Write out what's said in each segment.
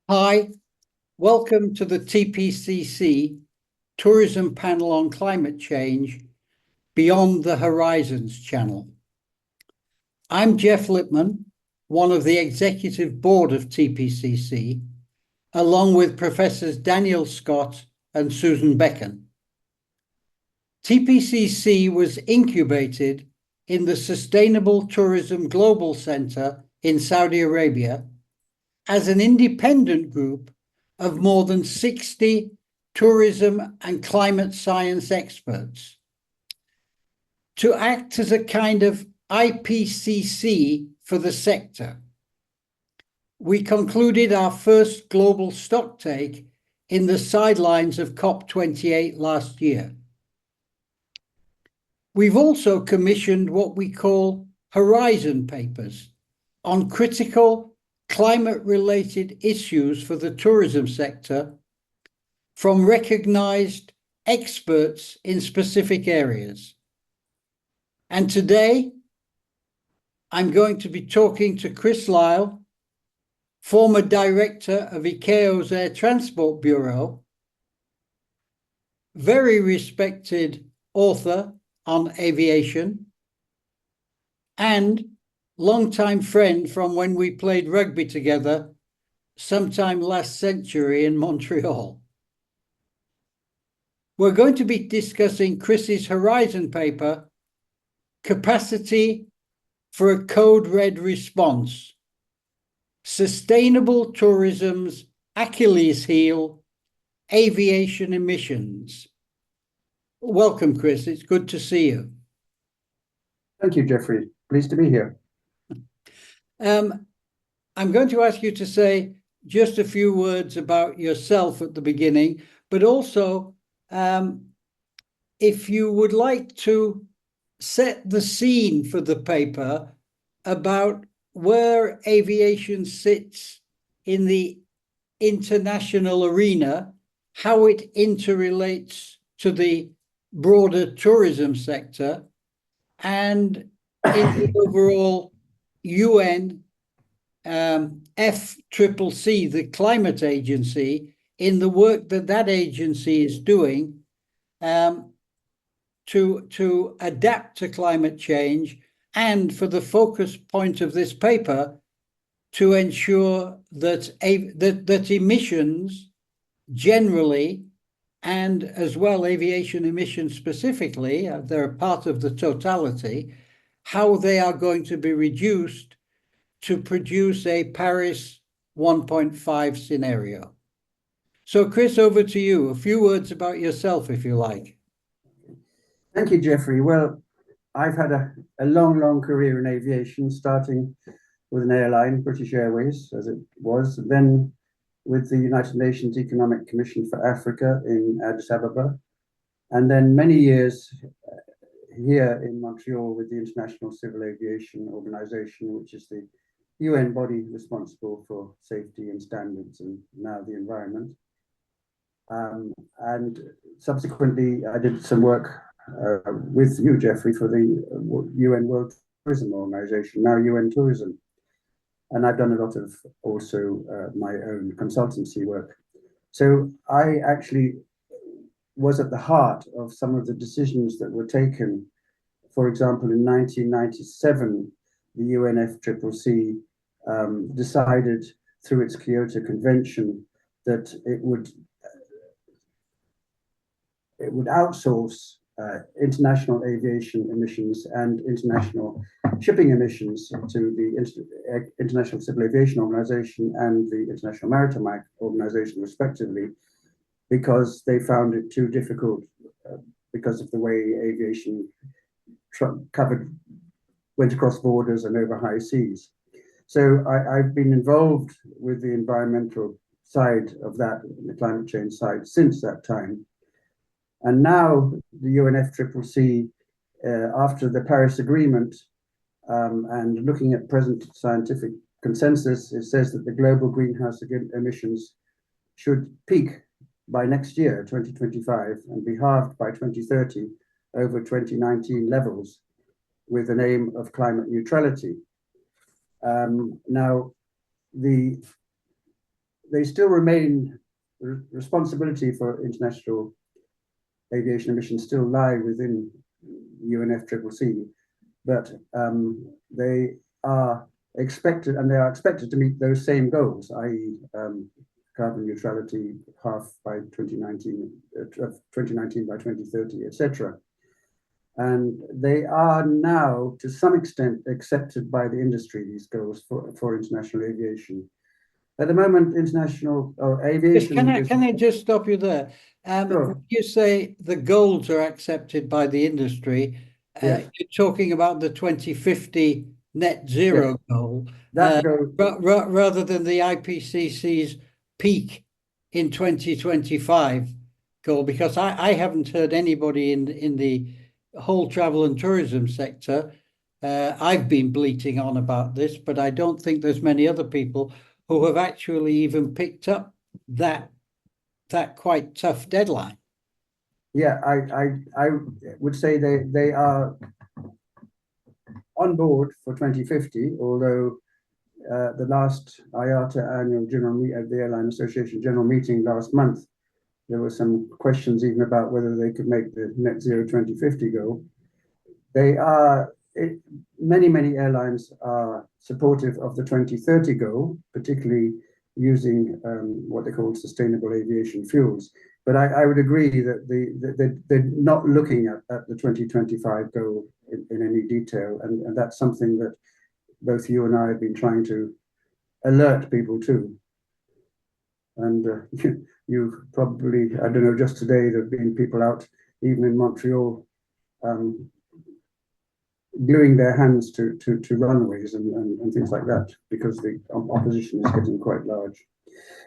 Hi, welcome to the TPCC Tourism Panel on Climate Change Beyond the Horizons channel. I'm Geoff Lipman, one of the executive board of TPCC, along with Professors Daniel Scott and Susan Becken. TPCC was incubated in the Sustainable Tourism Global Center in Saudi Arabia as an independent group of more than 60 tourism and climate science experts to act as a kind of IPCC for the sector. We concluded our first global stocktake in the sidelines of COP28 last year. We've also commissioned what we call horizon papers on critical climate-related issues for the tourism sector from recognized experts in specific areas. And today, I'm going to be talking to Chris Lyle, former director of ICAO's Air Transport Bureau, very respected author on aviation, and longtime friend from when we played rugby together sometime last century in Montreal. We're going to be discussing Chris's Horizon paper, Capacity for a Code Red Response, Sustainable Tourism's Achilles Heel, Aviation Emissions. Welcome, Chris. It's good to see you. Thank you, Geoffrey. Pleased to be here. I'm going to ask you to say just a few words about yourself at the beginning, but also if you would like to set the scene for the paper about where aviation sits in the international arena, how it interrelates to the broader tourism sector, and in the overall UN FCCC, the climate agency, in the work that agency is doing to adapt to climate change, and for the focus point of this paper, to ensure that emissions generally, and as well aviation emissions specifically, they're a part of the totality, how they are going to be reduced to produce a Paris 1.5 scenario. So Chris, over to you. A few words about yourself, if you like. Thank you, Geoffrey. Well, I've had a long career in aviation, starting with an airline, British Airways, as it was, then with the United Nations Economic Commission for Africa in Addis Ababa, and then many years here in Montreal with the International Civil Aviation Organization, which is the UN body responsible for safety and standards and now the environment. And subsequently, I did some work with you, Geoffrey, for the UN World Tourism Organization, now UN Tourism. And I've done a lot of also my own consultancy work. So I actually was at the heart of some of the decisions that were taken. For example, in 1997, the UNFCCC decided through its Kyoto Convention that it would outsource international aviation emissions and international shipping emissions to the International Civil Aviation Organization and the International Maritime Organization, respectively, because they found it too difficult because of the way aviation went across borders and over high seas. So I've been involved with the environmental side of that, the climate change side, since that time. And now the UNFCCC, after the Paris Agreement and looking at present scientific consensus, it says that the global greenhouse emissions should peak by next year, 2025, and be halved by 2030 over 2019 levels, with an aim of climate neutrality. Now, the they still remain, responsibility for international aviation emissions still lie within UNFCCC, but they are expected, and they are expected to meet those same goals, i.e. Carbon neutrality half by 2019, 2019 by 2030, etc. And they are now, to some extent, accepted by the industry, these goals for international aviation. At the moment, international aviation... Can I just stop you there? Sure. When you say the goals are accepted by the industry, Yes. you're talking about the 2050 net zero Yes. goal, That goal, rather than the IPCC's peak in 2025 goal, because I haven't heard anybody in the whole travel and tourism sector. I've been bleating on about this, but I don't think there's many other people who have actually even picked up that quite tough deadline. yeah, I would say they are on board for 2050, although the last IATA annual general meeting at the Airline Association general meeting last month, there were some questions even about whether they could make the net zero 2050 goal. They are, many airlines are supportive of the 2030 goal, particularly using what they call sustainable aviation fuels. But I would agree that they're not looking at the 2025 goal in any detail. And that's something that both you and I have been trying to alert people to. And you probably, I don't know, just today there have been people out, even in Montreal, gluing their hands to runways and things like that, because the opposition is getting quite large.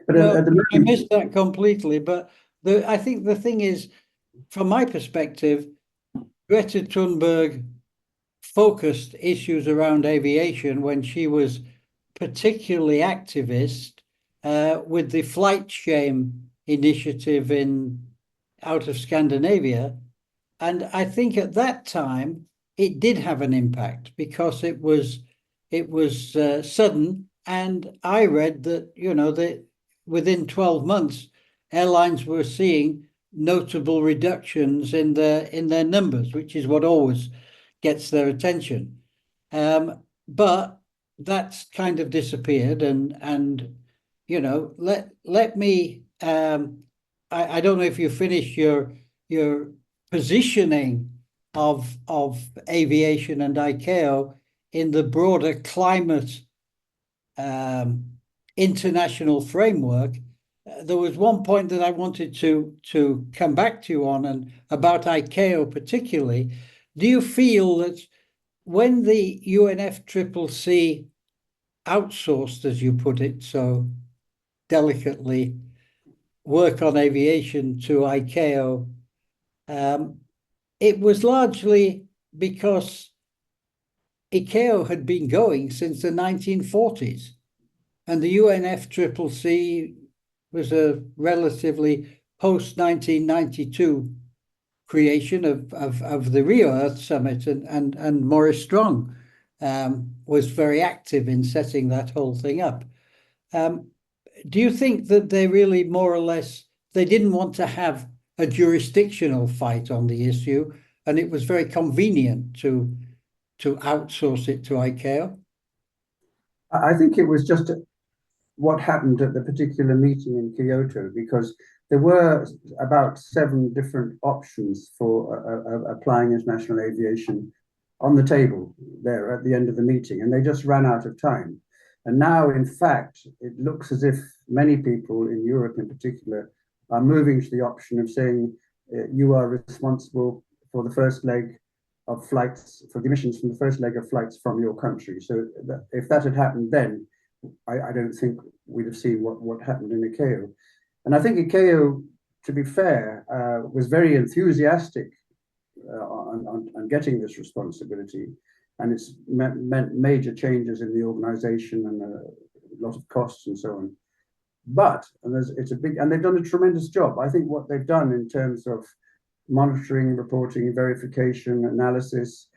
But No, at the moment, I missed that completely. But I think the thing is, from my perspective, Greta Thunberg focused issues around aviation when she was particularly activist with the flight shame initiative out of Scandinavia. And I think at that time it did have an impact because it was sudden. And I read that, that within 12 months, airlines were seeing notable reductions in their numbers, which is what always gets their attention. But that's kind of disappeared, and let me. I don't know if you finish your positioning of aviation and ICAO in the broader climate international framework. There was one point that I wanted to come back to you on, and about ICAO particularly. Do you feel that when the UNFCCC outsourced, as you put it so delicately, work on aviation to ICAO, it was largely because ICAO had been going since the 1940s, and the UNFCCC was a relatively post-1992 creation of the Rio Earth Summit, and Maurice Strong was very active in setting that whole thing up. Do you think that they really more or less, they didn't want to have a jurisdictional fight on the issue, and it was very convenient to outsource it to ICAO? I think it was just what happened at the particular meeting in Kyoto, because there were about 7 different options for applying international aviation on the table there at the end of the meeting, and they just ran out of time. And now, in fact, it looks as if many people in Europe in particular are moving to the option of saying you are responsible for the first leg of flights, for the emissions from the first leg of flights from your country. So if that had happened then, I don't think we'd have seen what happened in ICAO. And I think ICAO, to be fair, was very enthusiastic on getting this responsibility, and it's meant major changes in the organization and a lot of costs and so on. But it's a big, and they've done a tremendous job. I think what they've done in terms of monitoring, reporting, verification, analysis,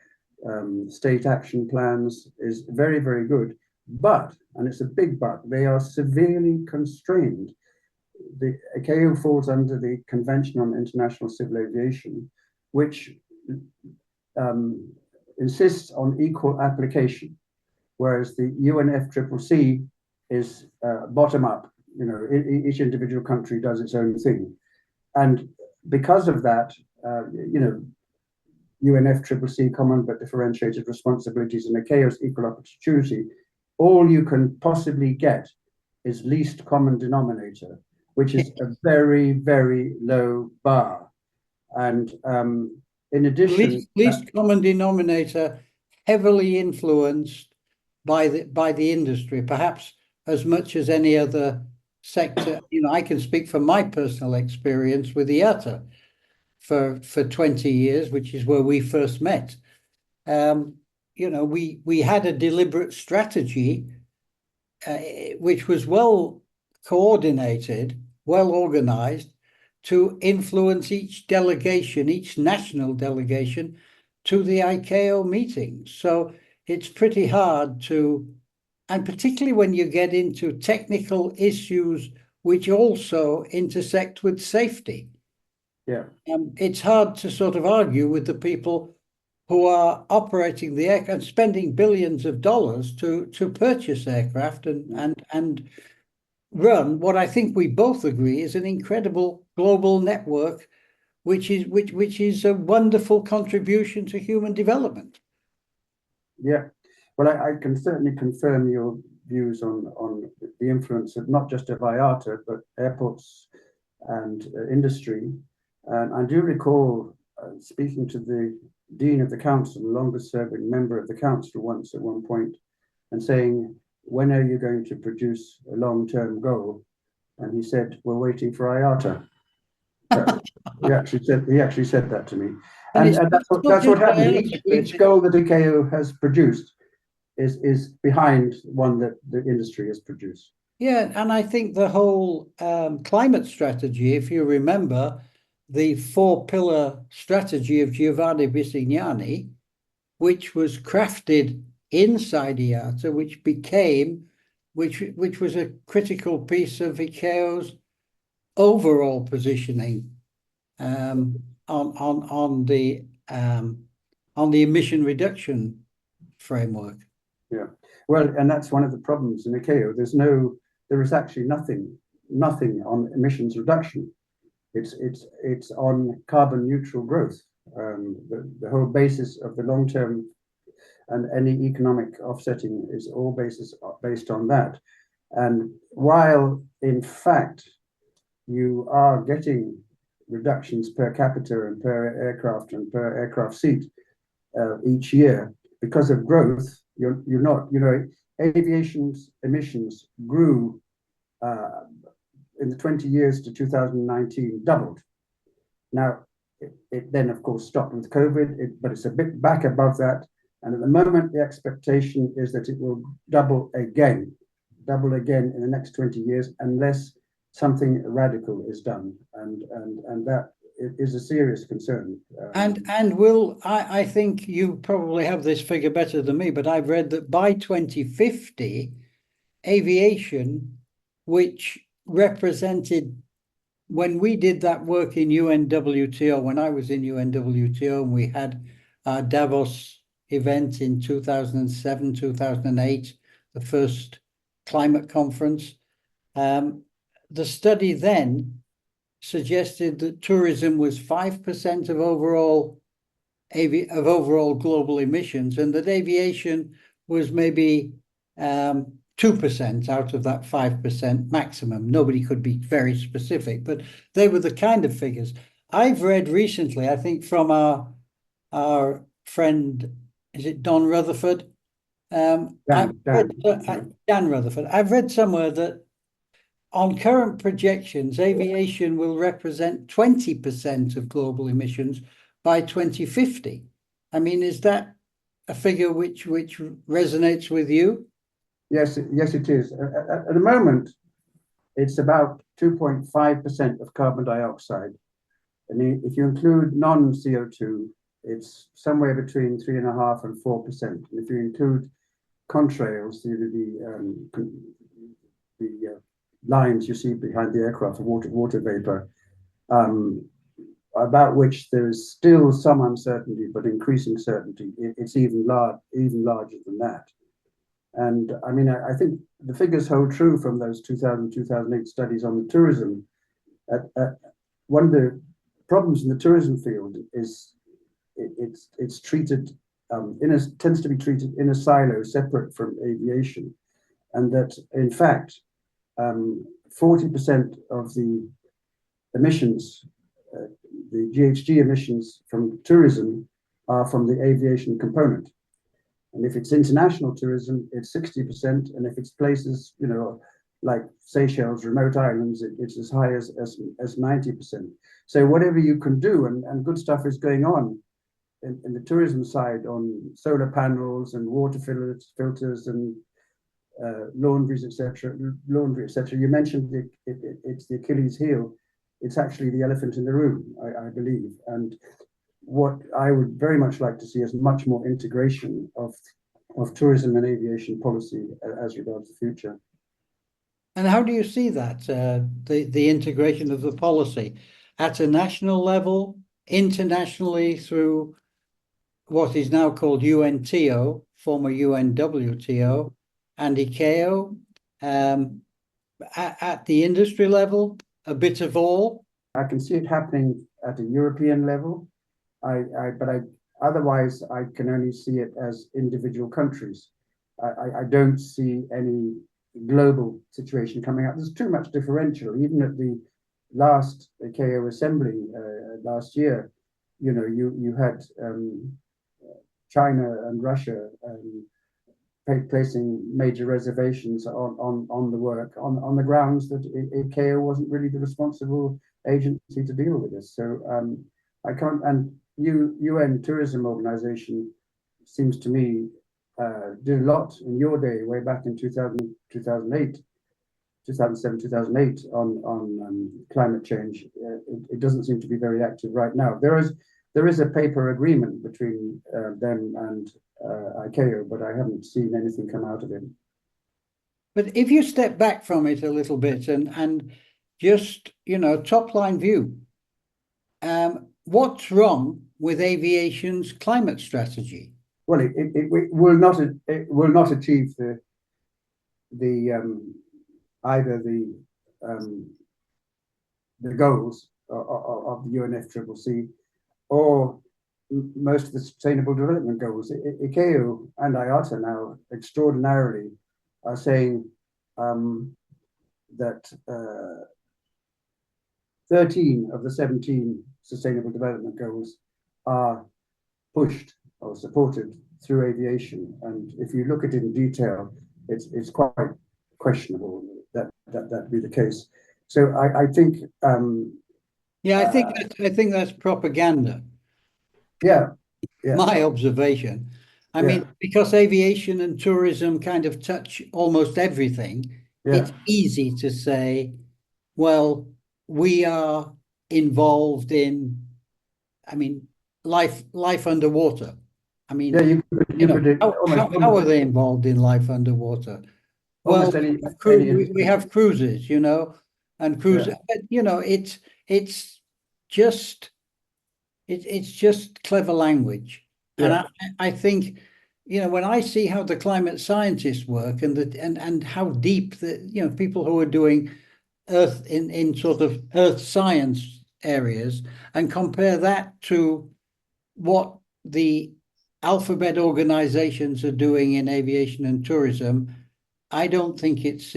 state action plans is very, very good. But, and it's a big but, they are severely constrained. The ICAO falls under the Convention on International Civil Aviation, which insists on equal application, whereas the UNFCCC is bottom up. You know, each individual country does its own thing, and because of that, you know, UNFCCC common but differentiated responsibilities and ICAO's equal opportunity, all you can possibly get is least common denominator, which is a very, very low bar. And in addition, least common denominator, heavily influenced by the industry, perhaps as much as any other sector. You know, I can speak from my personal experience with IATA for 20 years, which is where we first met. You know, we had a deliberate strategy which was well coordinated, well organized, to influence each delegation, each national delegation, to the ICAO meetings. So it's pretty hard to, and particularly when you get into technical issues which also intersect with safety. yeah, It's hard to sort of argue with the people who are operating the aircraft and spending billions of dollars to purchase aircraft and run what I think we both agree is an incredible global network, which is a wonderful contribution to human development. yeah. Well, I can certainly confirm your views on the influence of not just of IATA, but airports and industry. And I do recall speaking to the Dean of the Council, the longest serving member of the Council once at one point, and saying, when are you going to produce a long-term goal? And he said, we're waiting for IATA. He actually said that to me. And that's what happens. Each goal that ICAO has produced is behind one that the industry has produced. Yeah, and I think the whole climate strategy, if you remember, the 4-pillar strategy of Giovanni Bisignani, which was crafted inside IATA, which was a critical piece of ICAO's overall positioning on the emission reduction framework. Yeah, well, and that's one of the problems in ICAO. There is actually nothing on emissions reduction. It's on carbon neutral growth. The whole basis of the long term and any economic offsetting is all based on that. And while in fact you are getting reductions per capita and per aircraft and per aircraft seat each year because of growth, you're not. You know, aviation's emissions grew in the 20 years to 2019, doubled. Now, it then, of course, stopped with COVID, but it's a bit back above that. And at the moment, the expectation is that it will double again in the next 20 years, unless something radical is done. And that is a serious concern. And I think you probably have this figure better than me, but I've read that by 2050, aviation, which represented, when we did that work in UNWTO, when I was in UNWTO, and we had our Davos event in 2007, 2008, the first climate conference, the study then suggested that tourism was 5% of overall global emissions, and that aviation was maybe 2% out of that 5% maximum. Nobody could be very specific, but they were the kind of figures. I've read recently, I think from our friend, is it Don Rutherford? Dan Rutherford. I've read somewhere that on current projections, aviation will represent 20% of global emissions by 2050. I mean, is that a figure which resonates with you? Yes, it is. At the moment, it's about 2.5% of carbon dioxide. And if you include non-CO2, it's somewhere between 3.5% and 4%. If you include contrails, the lines you see behind the aircraft, the water vapor, about which there is still some uncertainty, but increasing certainty. It's even larger than that. And I mean, I think the figures hold true from those 2008 studies on the tourism. One of the problems in the tourism field is it's treated tends to be treated in a silo separate from aviation, and that in fact 40% of the emissions, the GHG emissions from tourism, are from the aviation component. And if it's international tourism, it's 60%. And if it's places, you know, like Seychelles, remote islands, it's as high as 90%. So whatever you can do, and good stuff is going on in the tourism side on solar panels and water filters and laundries, etc. You mentioned it's the Achilles heel. It's actually the elephant in the room, I believe. And what I would very much like to see is much more integration of tourism and aviation policy as regards the future. And how do you see that, the integration of the policy at a national level, internationally through what is now called UNTO, former UNWTO, and ICAO, at the industry level, a bit of all? I can see it happening at a European level, but otherwise I can only see it as individual countries. I don't see any global situation coming up. There's too much differential. Even at the last ICAO assembly last year, you know, you had China and Russia placing major reservations on the work on the grounds that ICAO wasn't really the responsible agency to deal with this. So I can't. And UN Tourism Organization seems to me did a lot in your day, way back in 2007, 2008 on climate change. It doesn't seem to be very active right now. There is a paper agreement between them and ICAO, but I haven't seen anything come out of it. But if you step back from it a little bit and just, you know, top line view, what's wrong with aviation's climate strategy? Well, it will not achieve either the goals of the UNFCCC or most of the Sustainable Development Goals. ICAO and IATA now extraordinarily are saying that 13 of the 17 Sustainable Development Goals are pushed or supported through aviation. And if you look at it in detail, it's quite questionable that be the case. So I think I think that's propaganda. Yeah. My observation. I mean, because aviation and tourism kind of touch almost everything, it's easy to say, well, we are involved in, I mean, life underwater. I mean, how are they involved in life underwater? Well, we have cruises, you know, and cruises, but you know, it's just clever language. And I think, you know, when I see how the climate scientists work and how deep the, you know, people who are doing earth in sort of earth science areas, and compare that to what the alphabet organizations are doing in aviation and tourism, I don't think it's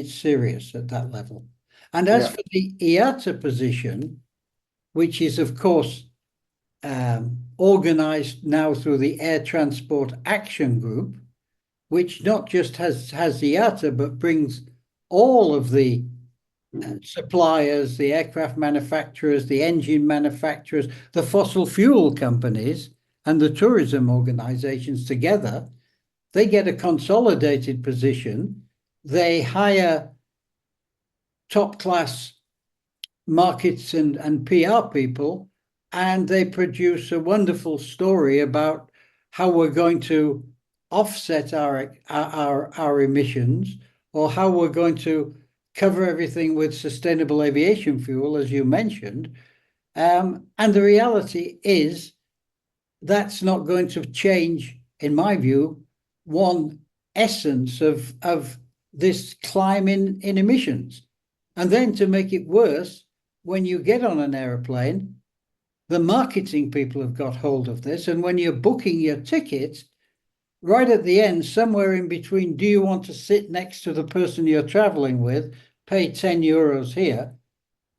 serious at that level. And as for the IATA position, which is of course organized now through the Air Transport Action Group, which not just has IATA but brings all of the suppliers, the aircraft manufacturers, the engine manufacturers, the fossil fuel companies, and the tourism organizations together. They get a consolidated position. They hire top-class markets and PR people, and they produce a wonderful story about how we're going to offset our emissions, or how we're going to cover everything with sustainable aviation fuel, as you mentioned. And the reality is that's not going to change, in my view, one essence of this climb in emissions. And then to make it worse, when you get on an aeroplane, the marketing people have got hold of this. And when you're booking your ticket, right at the end, somewhere in between, do you want to sit next to the person you're traveling with? Pay 10 euros here.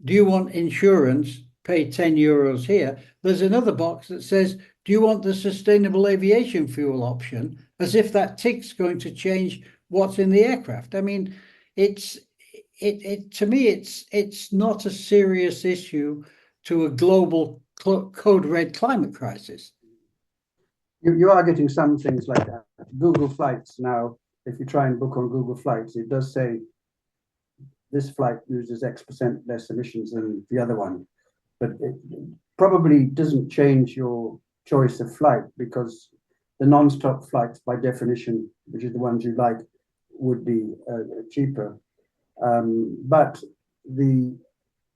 Do you want insurance? Pay 10 euros here. There's another box that says, do you want the sustainable aviation fuel option? As if that tick's going to change what's in the aircraft. I mean, to me, it's not a serious issue to a global code red climate crisis. You are getting some things like that. Google Flights now, if you try and book on Google Flights, it does say this flight uses X% less emissions than the other one. But it probably doesn't change your choice of flight, because the non-stop flights, by definition, which is the ones you like, would be cheaper. But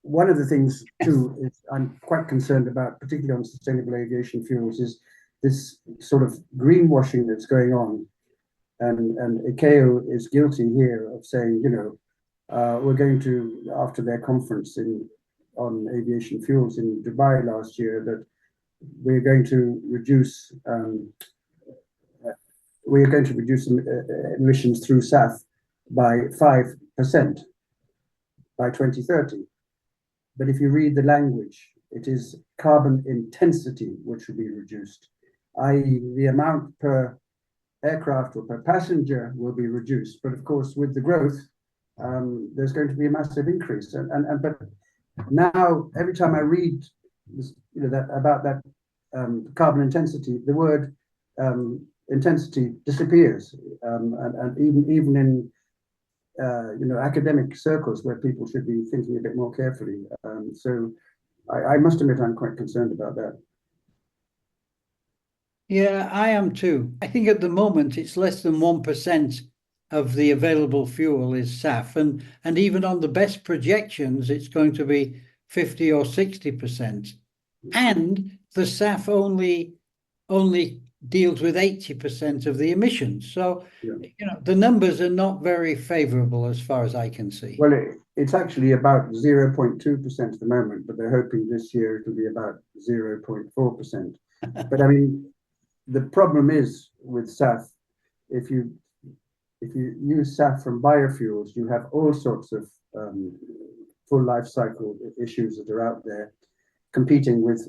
one of the things too is I'm quite concerned about, particularly on sustainable aviation fuels, is this sort of greenwashing that's going on, and ICAO is guilty here of saying, we're going to, after their conference on aviation fuels in Dubai last year, that we're going to reduce emissions through SAF by 5% by 2030. But if you read the language, it is carbon intensity which will be reduced, i.e. the amount per aircraft or per passenger will be reduced. But of course, with the growth, there's going to be a massive increase. But now, every time I read about that carbon intensity, the word intensity disappears, and even in academic circles where people should be thinking a bit more carefully. So I must admit I'm quite concerned about that. Yeah, I am too. I think at the moment it's less than 1% of the available fuel is SAF, and even on the best projections, it's going to be 50 or 60%. And the SAF only deals with 80% of the emissions. So, the numbers are not very favorable as far as I can see. Well, it's actually about 0.2% at the moment, but they're hoping this year it'll be about 0.4%. But I mean, the problem is with SAF, if you use SAF from biofuels, you have all sorts of full life cycle issues that are out there, competing with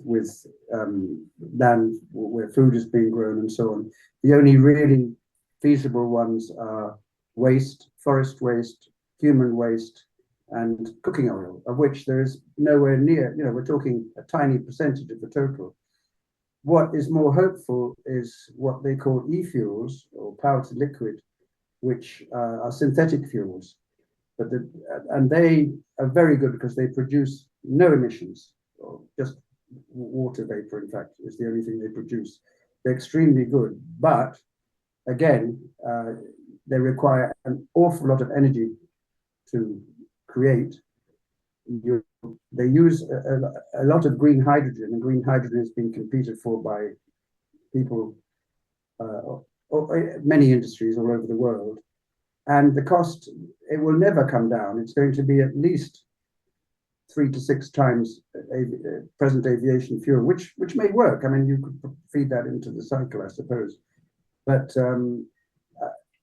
land where food is being grown and so on. The only really feasible ones are waste, forest waste, human waste, and cooking oil, of which there is nowhere near, we're talking a tiny percentage of the total. What is more hopeful is what they call e-fuels, or power to liquid, which are synthetic fuels. And they are very good because they produce no emissions, or just water vapor, in fact, is the only thing they produce. They're extremely good, but again, they require an awful lot of energy to create. They use a lot of green hydrogen, and green hydrogen is being competed for by people, many industries all over the world. And the cost, it will never come down. It's going to be at least 3 to 6 times present aviation fuel, which may work. I mean, you could feed that into the cycle, I suppose. But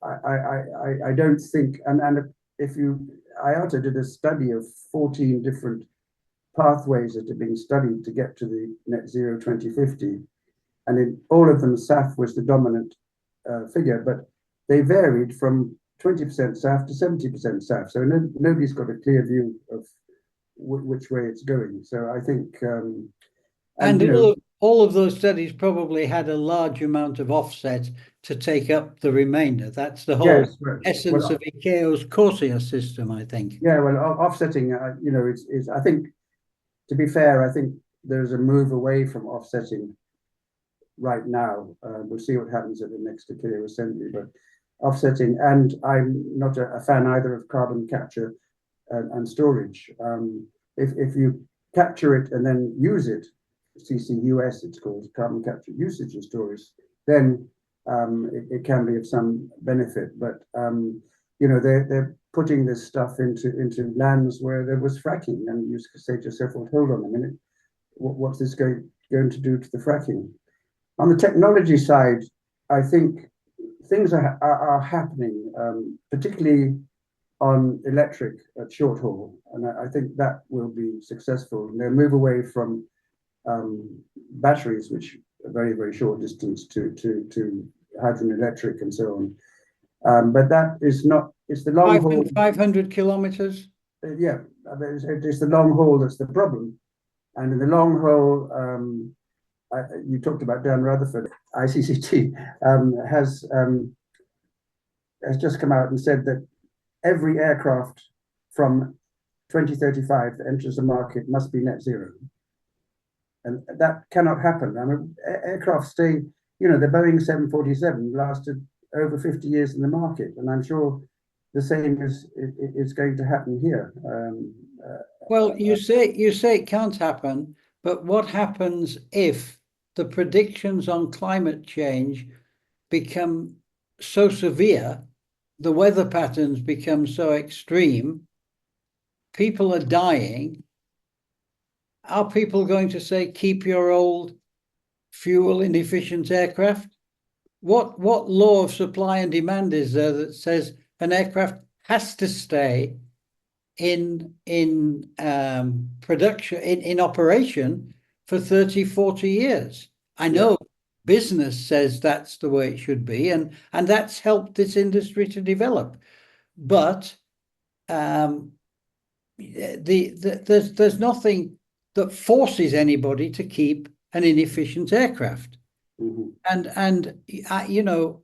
I don't think, and if IATA did a study of 14 different pathways that are being studied to get to the net zero 2050, and in all of them, SAF was the dominant figure, but they varied from 20% SAF to 70% SAF. So nobody's got a clear view of which way it's going. So I think, all of those studies probably had a large amount of offset to take up the remainder. That's the whole essence of ICAO's CORSIA system, I think. Yeah, well, offsetting, is I think, to be fair, I think there's a move away from offsetting right now. We'll see what happens at the next Achille assembly, but offsetting, and I'm not a fan either of carbon capture and storage. If you capture it and then use it, CCUS it's called, carbon capture usage and storage, then it can be of some benefit. But they're putting this stuff into lands where there was fracking, and you say to yourself, well, hold on a minute, what's this going to do to the fracking? On the technology side, I think things are happening, particularly on electric at short haul, and I think that will be successful. And they'll move away from batteries, which are very, very short distance, to hydrogen electric and so on. But that is not, it's the long haul. 500 kilometers? Yeah, it's the long haul that's the problem. And in the long haul, you talked about Dan Rutherford, ICCT has just come out and said that every aircraft from 2035 that enters the market must be net zero. And that cannot happen. I mean, aircraft stay, the Boeing 747 lasted over 50 years in the market. And I'm sure the same is going to happen here. Well, you say it can't happen, but what happens if the predictions on climate change become so severe, the weather patterns become so extreme, people are dying? Are people going to say, keep your old fuel inefficient aircraft? What law of supply and demand is there that says an aircraft has to stay in production, in operation for 30, 40 years? I know business says that's the way it should be, and that's helped this industry to develop. But there's nothing that forces anybody to keep an inefficient aircraft. Mm-hmm. And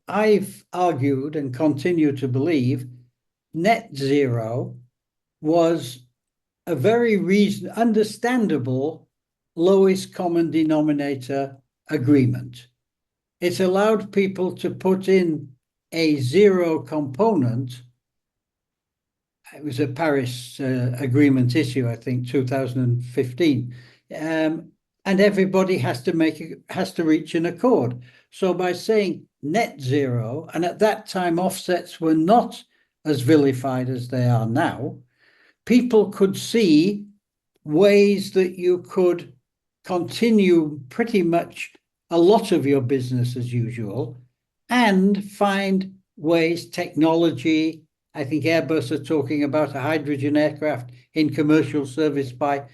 I've argued and continue to believe net zero was a very understandable lowest common denominator agreement. It's allowed people to put in a zero component. It was a Paris agreement issue, I think, 2015. And everybody has to reach an accord. So by saying net zero, and at that time offsets were not as vilified as they are now, people could see ways that you could continue pretty much a lot of your business as usual and find ways, technology. I think Airbus are talking about a hydrogen aircraft in commercial service by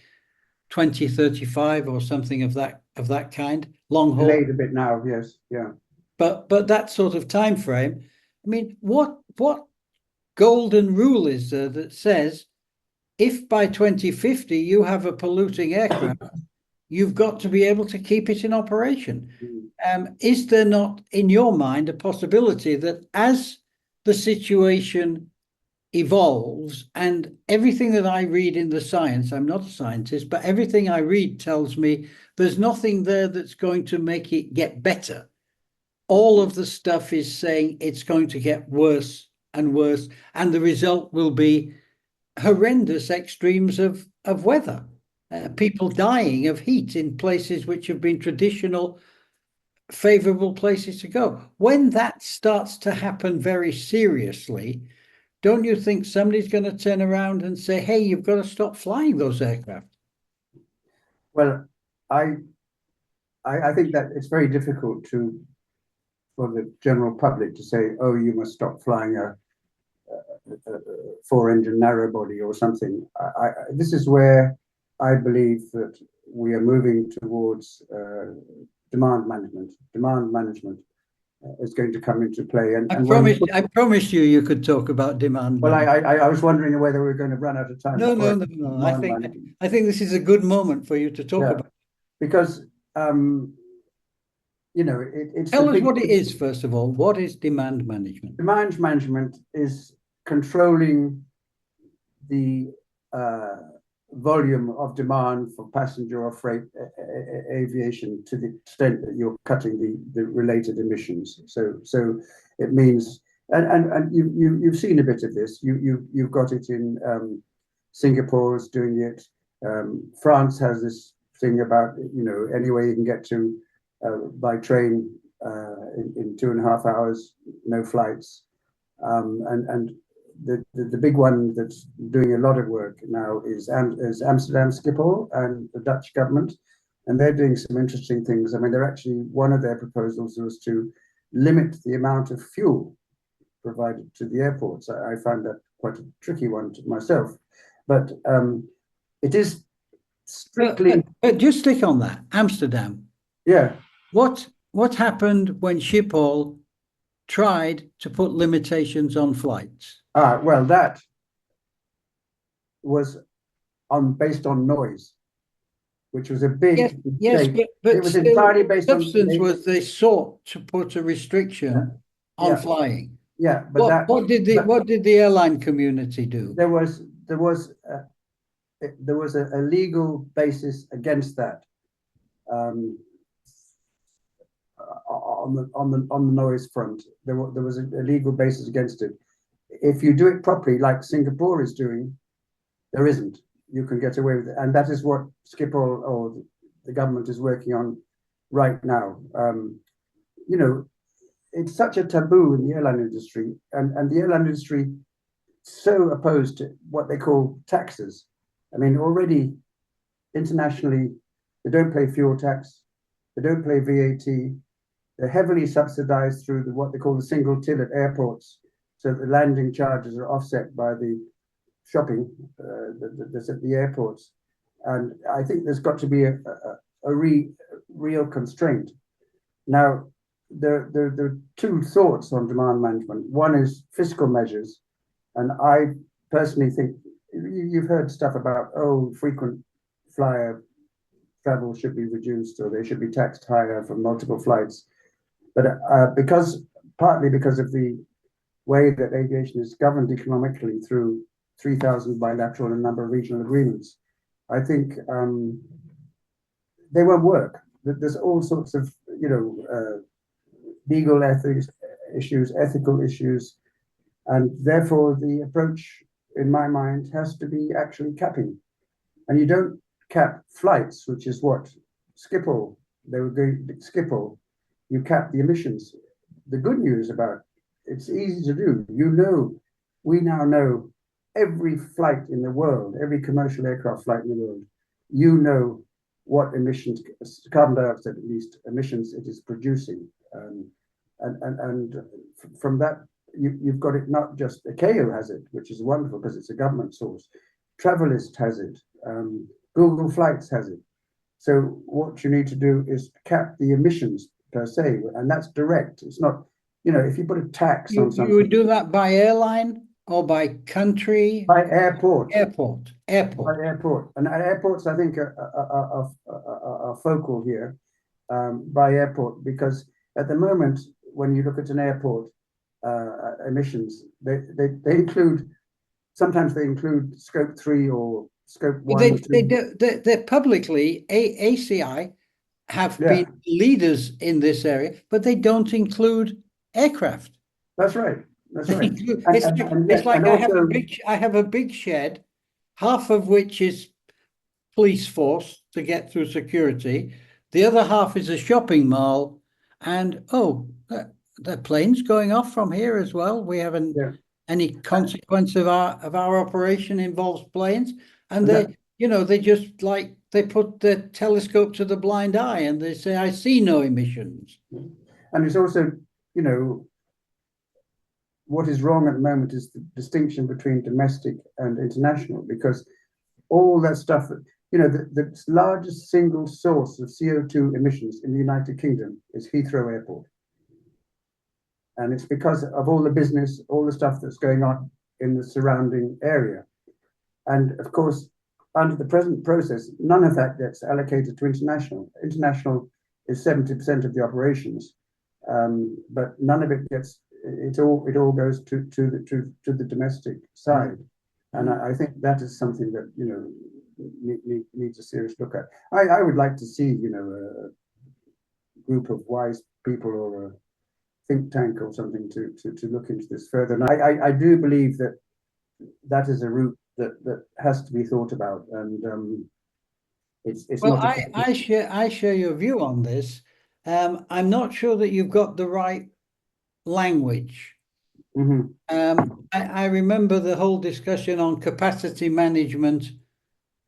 2035 or something of that kind. Long haul. Delayed a bit now, yes, yeah. But that sort of time frame. I mean, what golden rule is there that says if by 2050 you have a polluting aircraft, you've got to be able to keep it in operation? Is there not, in your mind, a possibility that as the situation evolves, and everything that I read in the science, I'm not a scientist, but everything I read tells me there's nothing there that's going to make it get better. All of the stuff is saying it's going to get worse and worse, and the result will be horrendous extremes of weather. People dying of heat in places which have been traditional, favorable places to go. When that starts to happen very seriously, don't you think somebody's going to turn around and say, hey, you've got to stop flying those aircraft? Well, I think that it's very difficult for the general public to say, oh, you must stop flying a four-engine narrow body or something. This is where I believe that we are moving towards demand management. Demand management is going to come into play. And I promised you could talk about demand. Well, I was wondering whether we were going to run out of time. No. I think this is a good moment for you to talk about. Because it's tell us what it is, first of all. What is demand management? Demand management is controlling the volume of demand for passenger or freight aviation to the extent that you're cutting the related emissions. So it means, and you've seen a bit of this. You've got it in Singapore's doing it. France has this thing about, any way you can get to by train in 2.5 hours, no flights, and the big one that's doing a lot of work now is Amsterdam Schiphol and the Dutch government, and they're doing some interesting things. I mean, they're actually, one of their proposals was to limit the amount of fuel provided to the airports. I found that quite a tricky one to myself, but it is strictly. Just stick on that, Amsterdam. Yeah. What happened when Schiphol tried to put limitations on flights? Well, that was based on noise, which was a big mistake. But it was still, entirely based on substance was they sought to put a restriction on flying. Yeah, but what did the airline community do? There was a legal basis against that. On the noise front, there was a legal basis against it. If you do it properly, like Singapore is doing, there isn't. You can get away with it, and that is what Schiphol or the government is working on right now. It's such a taboo in the airline industry, and the airline industry so opposed to what they call taxes. I mean, already internationally, they don't pay fuel tax, they don't pay VAT. They're heavily subsidized through what they call the single till at airports. So the landing charges are offset by the shopping that's at the airports. And I think there's got to be a real constraint. Now, there are two thoughts on demand management. One is fiscal measures. And I personally think, you've heard stuff about, frequent flyer travel should be reduced, or they should be taxed higher for multiple flights. But partly because of the way that aviation is governed economically through 3,000 bilateral and a number of regional agreements, I think they won't work. There's all sorts of, legal ethics issues, ethical issues, and therefore the approach, in my mind, has to be actually capping. And you don't cap flights, which is what Schiphol, they were going to Schiphol. You cap the emissions. The good news about it's easy to do. We now know every flight in the world, every commercial aircraft flight in the world, what emissions, carbon dioxide at least, emissions it is producing. And from that, you've got it, not just ICAO has it, which is wonderful because it's a government source. Travelist has it. Google Flights has it. So what you need to do is cap the emissions per se, and that's direct. It's not, if you put a tax on something. You would do that by airline or by country? By airport. Airport. By airport. And airports, I think, are focal here, by airport, because at the moment, when you look at an airport emissions, they include, sometimes they include scope 3 or scope 1. They're publicly, ACI have been leaders in this area, but they don't include aircraft. That's right. It's like I have a big shed, half of which is police force to get through security. The other half is a shopping mall, and the plane's going off from here as well. We haven't any consequence of our operation involves planes, and they just they put the telescope to the blind eye and they say, I see no emissions. And it's also, what is wrong at the moment is the distinction between domestic and international, because all that stuff, the largest single source of CO2 emissions in the United Kingdom is Heathrow Airport. And it's because of all the business, all the stuff that's going on in the surrounding area. And of course, under the present process, none of that gets allocated to international. International is 70% of the operations, but none of it gets. It all goes to the domestic side, and I think that is something that needs a serious look at. I would like to see, you know, a group of wise people or a think tank or something to look into this further. And I do believe that that is a route that has to be thought about, and it's Well, not. I share your view on this. I'm not sure that you've got the right language. Mhm. I remember the whole discussion on capacity management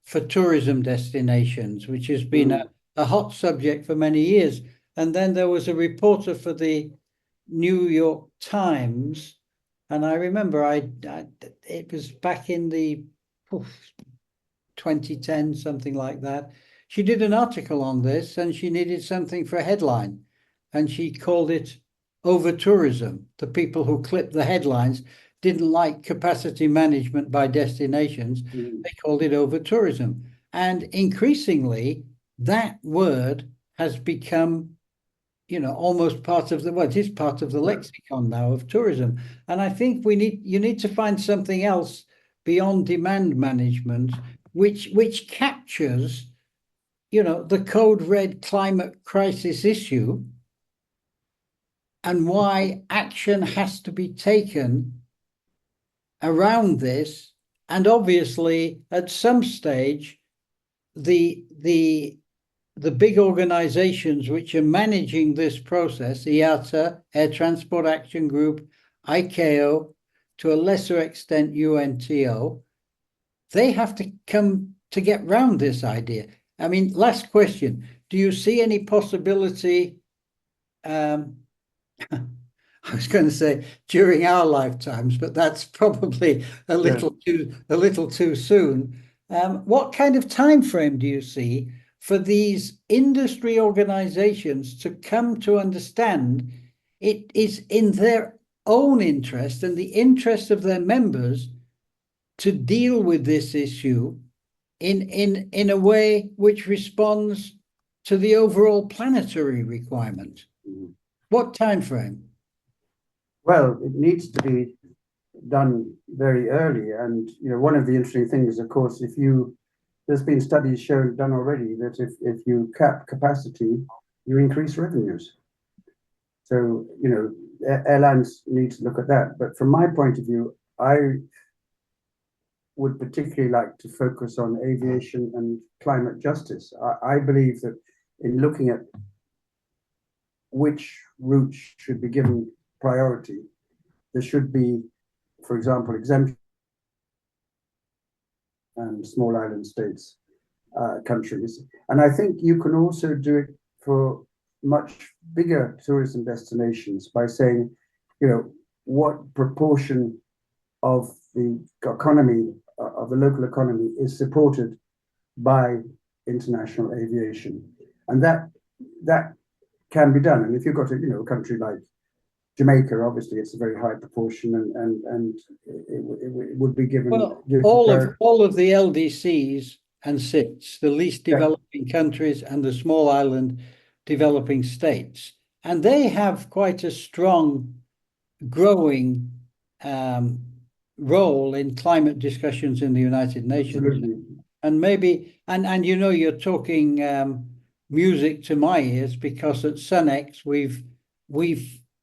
for tourism destinations, which has been a hot subject for many years. And then there was a reporter for the New York Times, and I remember it was back in the 2010, something like that. She did an article on this, and she needed something for a headline, and she called it over tourism. The people who clipped the headlines didn't like capacity management by destinations. They called it over tourism. And increasingly, that word has become, you know, almost part of the, well, it is part of the lexicon now of tourism. And I think you need to find something else beyond demand management, which captures, you know, the code red climate crisis issue and why action has to be taken around this. And obviously, at some stage, the big organizations which are managing this process, IATA, Air Transport Action Group, ICAO, to a lesser extent UNTO, they have to come to get round this idea. I mean, last question, do you see any possibility, I was going to say during our lifetimes, but that's probably a little too soon. What kind of time frame do you see for these industry organizations to come to understand it is in their own interest and the interest of their members to deal with this issue in a way which responds to the overall planetary requirement? What time frame? Well, it needs to be done very early, and you know, one of the interesting things, of course, there's been studies done already that if you cap capacity, you increase revenues. So you know, airlines need to look at that. But from my point of view, I would particularly like to focus on aviation and climate justice. I believe that in looking at which routes should be given priority, there should be, for example, exemption and small island states, countries. And I think you can also do it for much bigger tourism destinations by saying, you know, what proportion of the economy, of the local economy, is supported by international aviation. And that can be done. And if you've got a country like Jamaica, obviously it's a very high proportion, and it would be given. Well, all of the LDCs and SITs, the least developing countries and the small island developing states, and they have quite a strong, growing role in climate discussions in the United Nations. Absolutely. And maybe, and you know, you're talking music to my ears, because at Sunex we've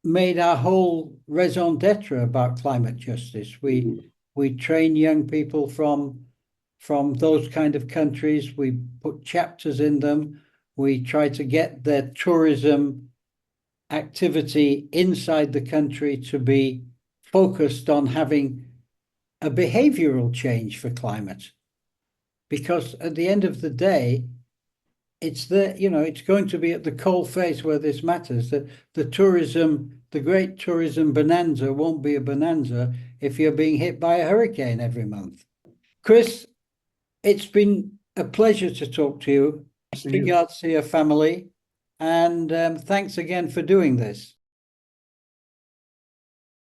made our whole raison d'etre about climate justice. We train young people from those kind of countries. We put chapters in them. We try to get their tourism activity inside the country to be focused on having a behavioral change for climate. Because at the end of the day, it's going to be at the coal face where this matters. That the great tourism bonanza won't be a bonanza if you're being hit by a hurricane every month. Chris, it's been a pleasure to talk to you. Regards to your family, and thanks again for doing this.